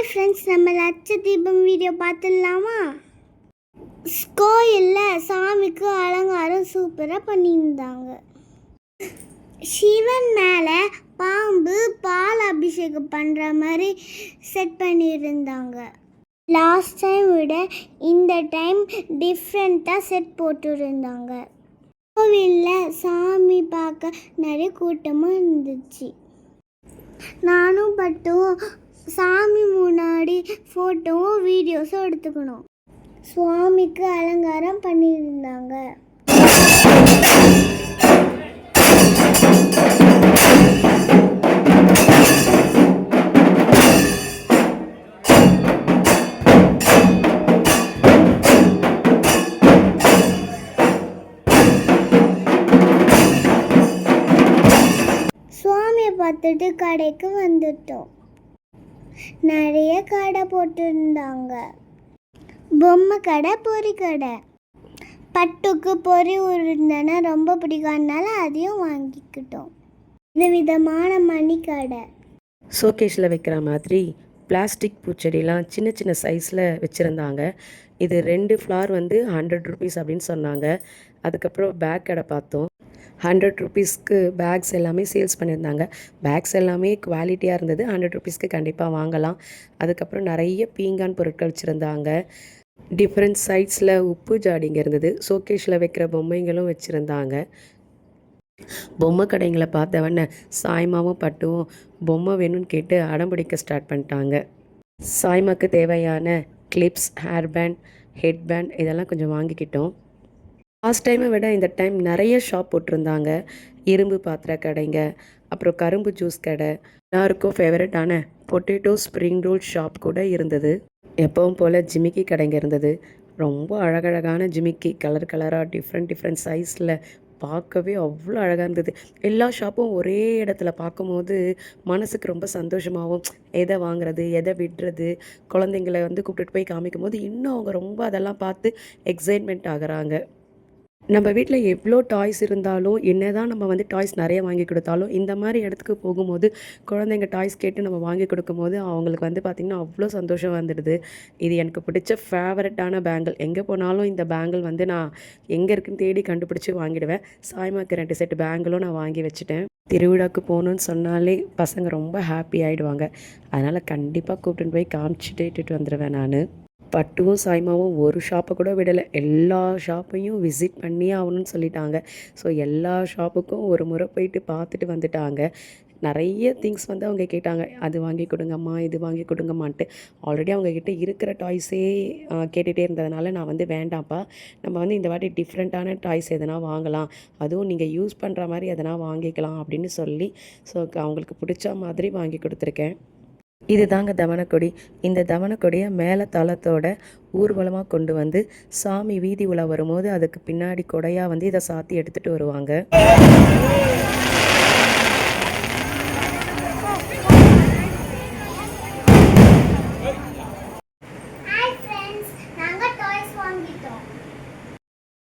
Hi friends, நம்ம லட்சதீபம் video பார்த்துடலாமா? கோயிலில் சாமிக்கு அலங்காரம் சூப்பராக பண்ணியிருந்தாங்க. சிவன் மேலே பாம்பு பால் அபிஷேகம் பண்ணுற மாதிரி செட் பண்ணியிருந்தாங்க. லாஸ்ட் டைம் விட இந்த டைம் டிஃப்ரெண்ட்டாக செட் போட்டுருந்தாங்க. கோவிலில் சாமி பார்க்க நிறைய கூட்டமும் இருந்துச்சு. நானும் பட்டும் சாமி முன்னாடி ஃபோட்டோவும் வீடியோஸும் எடுத்துக்கணும். சுவாமிக்கு அலங்காரம் பண்ணியிருந்தாங்க. சுவாமியை பார்த்துட்டு கடைக்கு வந்துட்டோம். நிறைய கடை போட்டிருந்தாங்க. பொம்மை கடை, பொறி கடை. பட்டுக்கு பொறி உருந்தனா ரொம்ப பிடிக்காதனால அதையும் வாங்கிக்கிட்டோம். விதவிதமான மணி கடை. ஷோகேஸில் வைக்கிற மாதிரி பிளாஸ்டிக் பூச்செடிலாம் சின்ன சின்ன சைஸில் வச்சுருந்தாங்க. இது 2 ஃப்ளார் வந்து 100 ருபீஸ் அப்படின்னு சொன்னாங்க. அதுக்கப்புறம் பேக் கடை பார்த்தோம். 100 ருபீஸ்க்கு பேக்ஸ் எல்லாமே சேல்ஸ் பண்ணியிருந்தாங்க. பேக்ஸ் எல்லாமே குவாலிட்டியாக இருந்தது. 100 ருபீஸ்க்கு கண்டிப்பாக வாங்கலாம். அதுக்கப்புறம் நிறைய பீங்கான் பொருட்கள் வச்சுருந்தாங்க. டிஃப்ரெண்ட் சைட்ஸில் உப்பு ஜாடிங்க இருந்தது. ஷோகேஸில் வைக்கிற பொம்மைங்களும் வச்சுருந்தாங்க. பொம்மை கடைங்களை பார்த்தவொடனே சாய்மாவும் பட்டுவும் பொம்மை வேணும்னு கேட்டு அடம்பிடிக்க ஸ்டார்ட் பண்ணிட்டாங்க. சாய்மாக்கு தேவையான clips, hair band, head band இதெல்லாம் கொஞ்சம் வாங்கிக்கிட்டோம். லாஸ்ட் டைமை விட இந்த டைம் நிறைய ஷாப் போட்டிருந்தாங்க. இரும்பு பாத்திர கடைங்க, அப்புறம் கரும்பு ஜூஸ் கடை, எல்லாருக்கும் ஃபேவரட்டான பொட்டேட்டோ ஸ்ப்ரிங் ரோல் ஷாப் கூட இருந்தது. எப்பவும் போல் ஜிமிக்கி கடைங்க இருந்தது. ரொம்ப அழகழகான ஜிமிக்கி, கலர் கலராக டிஃப்ரெண்ட் சைஸில் பார்க்கவே அவ்வளோ அழகாக இருந்தது. எல்லா ஷாப்பும் ஒரே இடத்துல பார்க்கும்போது மனசுக்கு ரொம்ப சந்தோஷமாகவும், எதை வாங்குறது எதை விடுறது, குழந்தைங்களை வந்து கூப்பிட்டுட்டு போய் காமிக்கும் போது இன்னும் அவங்க ரொம்ப அதெல்லாம் பார்த்து எக்ஸைட்மெண்ட் ஆகுறாங்க. நம்ம வீட்டில் எவ்வளோ டாய்ஸ் இருந்தாலும், என்ன தான் நம்ம வந்து டாய்ஸ் நிறைய வாங்கி கொடுத்தாலும், இந்த மாதிரி இடத்துக்கு போகும்போது குழந்தைங்க டாய்ஸ் கேட்டு நம்ம வாங்கி கொடுக்கும்போது அவங்களுக்கு வந்து பார்த்திங்கன்னா அவ்வளோ சந்தோஷம் வந்துடுது. இது எனக்கு பிடிச்ச ஃபேவரட்டான பேங்கிள். எங்கே போனாலும் இந்த பேங்கிள் வந்து நான் எங்கே இருக்குன்னு தேடி கண்டுபிடிச்சி வாங்கிடுவேன். சாய்மாக்கு 2 செட் பேங்கிளும் நான் வாங்கி வச்சுட்டேன். திருவிழாவுக்கு போகணுன்னு சொன்னாலே பசங்க ரொம்ப ஹாப்பி ஆகிடுவாங்க. அதனால் கண்டிப்பாக கூப்பிட்டுன்னு போய் காமிச்சிட்டு இட்டுட்டு வந்துடுவேன் நான். பட்டுவும் சாய்மாவும் ஒரு ஷாப்பை கூட விடலை. எல்லா ஷாப்பையும் விசிட் பண்ணியே ஆகணும்னு சொல்லிட்டாங்க. ஸோ எல்லா ஷாப்புக்கும் ஒரு முறை போயிட்டு பார்த்துட்டு வந்துட்டாங்க. நிறைய திங்ஸ் வந்து அவங்க கேட்டாங்க. அது வாங்கி கொடுங்கம்மா, இது வாங்கி கொடுங்கம்மான்ட்டு. ஆல்ரெடி அவங்கக்கிட்ட இருக்கிற டாய்ஸே கேட்டுகிட்டே இருந்ததுனால நான் வந்து வேண்டாம்ப்பா, நம்ம வந்து இந்த வாட்டி டிஃப்ரெண்ட்டான டாய்ஸ் எதனா வாங்கலாம், அதுவும் நீங்கள் யூஸ் பண்ணுற மாதிரி எதனா வாங்கிக்கலாம் அப்படின்னு சொல்லி ஸோ அவங்களுக்கு பிடிச்ச மாதிரி வாங்கி கொடுத்துருக்கேன். இது தாங்க தவனக்கொடி. இந்த தவனக்கொடியை மேலே தளத்தோட ஊர்வலமாக கொண்டு வந்து சாமி வீதி உலா வரும்போது அதுக்கு பின்னாடி கொடையாக வந்து இதை சாத்தி எடுத்துகிட்டு வருவாங்க.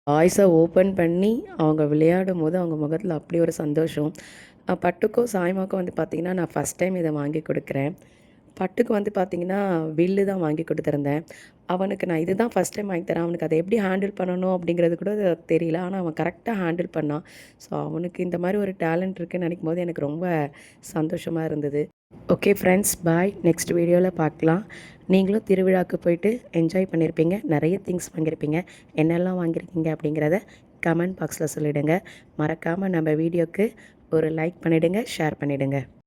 டாய்ஸை ஓப்பன் பண்ணி அவங்க விளையாடும் போது அவங்க முகத்தில் அப்படி ஒரு சந்தோஷம். பட்டுக்கும் சாய்மாக்கும் வந்து பார்த்திங்கன்னா நான் ஃபஸ்ட் டைம் இதை வாங்கி கொடுக்குறேன். பட்டுக்கு வந்து பார்த்திங்கன்னா வில்லு தான் வாங்கி கொடுத்துருந்தேன். அவனுக்கு நான் இது தான் ஃபஸ்ட் டைம் வாங்கி தரேன். அவனுக்கு அதை எப்படி ஹேண்டில் பண்ணணும் அப்படிங்கிறது கூட தெரியல. ஆனால் அவன் கரெக்டாக ஹேண்டில் பண்ணான். ஸோ அவனுக்கு இந்த மாதிரி ஒரு டேலண்ட் இருக்குதுன்னு நினைக்கும் போது எனக்கு ரொம்ப சந்தோஷமாக இருந்தது. ஓகே ஃப்ரெண்ட்ஸ், பாய். நெக்ஸ்ட் வீடியோவில் பார்க்கலாம். நீங்களும் திருவிழாவுக்கு போயிட்டு என்ஜாய் பண்ணியிருப்பீங்க. நிறைய திங்ஸ் வாங்கியிருப்பீங்க. என்னெல்லாம் வாங்கியிருக்கீங்க அப்படிங்கிறத கமெண்ட் பாக்ஸில் சொல்லிவிடுங்க. மறக்காமல் நம்ம வீடியோக்கு ஒரு லைக் பண்ணிவிடுங்க, ஷேர் பண்ணிவிடுங்க.